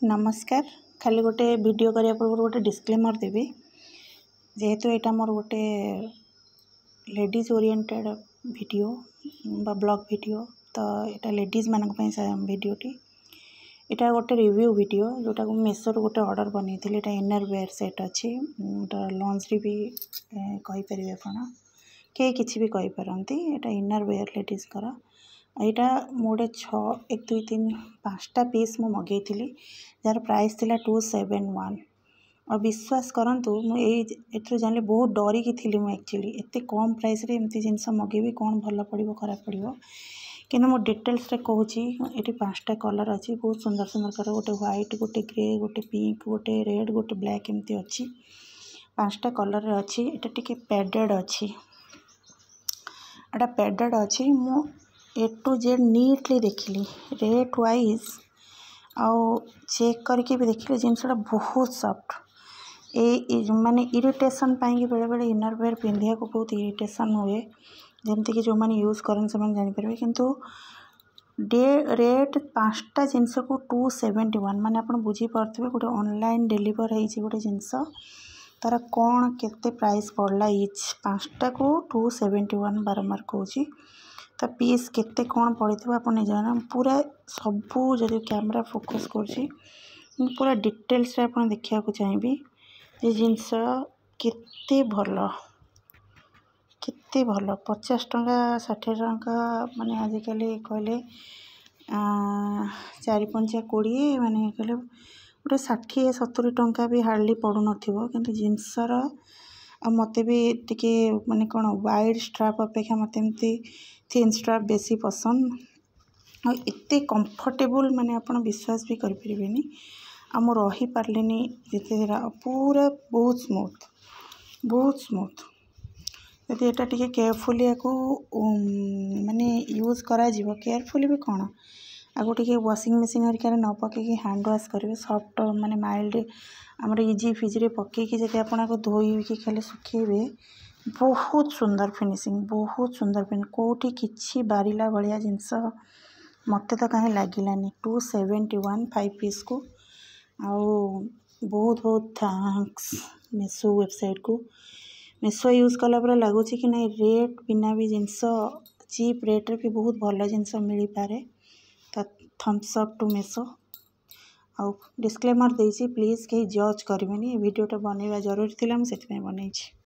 नमस्कार। खाली गोटे वीडियो करने पूर्व गोटे डिस्क्लेमर देवी जेहेतु यहाँ मोर गोटे लेडीज ओरिएंटेड वीडियो बा ब्लॉग वीडियो तो यहाँ लेडीज मानक वीडियोटी यहाँ गोटे रिव्यू वीडियो जोटा को मेसो रू गोटे ऑर्डर बनी थी। यहाँ इनर वेयर सेट अच्छी लॉन्ड्री भी कहींपर आप किसी भी कहींपारती। यहाँ इनर वेयर लेडीज कर यहाँ मोटे 6 1 2 3 5टा पीस मु मगई थी जार प्राइस थिला 271 और विश्वास करंतु मुझे जान बहुत डरिकी थी एक्चुअली एत कम प्राइस रे एमती जिनस मगेबी कौन भल पड़ो खराब पड़ो कि मो डिटेल्स कहूँ। ये 5टा कलर अच्छी बहुत सुंदर सुंदर कलर गोटे व्हाइट गोटे ग्रे गोटे पिंक गोटे रेड गोटे ब्लैक एमती अच्छी 5टा कलर अच्छी। यहाँ टिके पैडेड अच्छी यहाँ पैडेड अच्छी मु ए टू जेड नीटली देखिली रेट वाइज आउ चेक करके भी देखिले जिनसा बहुत सॉफ्ट ए माने इरिटेशन पाई बेले बेले इनर वेयर पिंधिया को बहुत इरिटेशन हुए जमती कि जो मैंने यूज करन से मैंने जानीपर किंतु रेट 5टा जिनस को 271 माने आप बुझीपे गोटे ऑनलाइन डिलीवर हो गोटे जिनस तार कौन केते प्राइस पड़ला इच 5टा को 271 बारंबार कहूँ तो पीस केते कौन पड़ी आप जाना पूरा सबू जब कैमरा फोकस कर पूरा डिटेल्स आप देखा चाहिए ये जिनस केते भल 50 टंका 60 टंका माने आजिकल कहले 4 5 20 माने कहले गोटे 60 70 टंका भी हार्डली पड़ू नथिबो किंतु जिनसर आ मते भी टिके माने कौन वाइड स्ट्राप अपेक्षा मत एमती थिन स्ट्राप बेसी पसंद और एते कंफर्टेबल माने आप विश्वास भी करें आम रही पार्लेनी जिते पूरा बहुत स्मूथ यदि यहाँ टे केयरफुली आपको माने यूज करा केयरफुली भी कौन आगो टे वाशिंग मशीन हरिकार न पकईकि हैंड वाश करेंगे सॉफ्ट माने माइल्ड आमर इजी फिजी पकईकि जब आप धोईकि खाली सुखेबे बहुत सुंदर फिनिशिंग कौटी किसी बारिला भाया जिनस मत तो कहीं लगिलानी 271 5 पीस को आउ बहुत बहुत थैंक्स मेसो वेबसाइट को मेसो यूज कला लगुच कि नहीं रेट बिना भी जिनस चीप रेट रे भी बहुत भल जिनस मिल पारे तो थम्स अप टू मेसो आउ डिस्क्लेमर देसी प्लीज कहीं जज करेंगे वीडियोटा बनवा जरूरी थी मुझे बनई।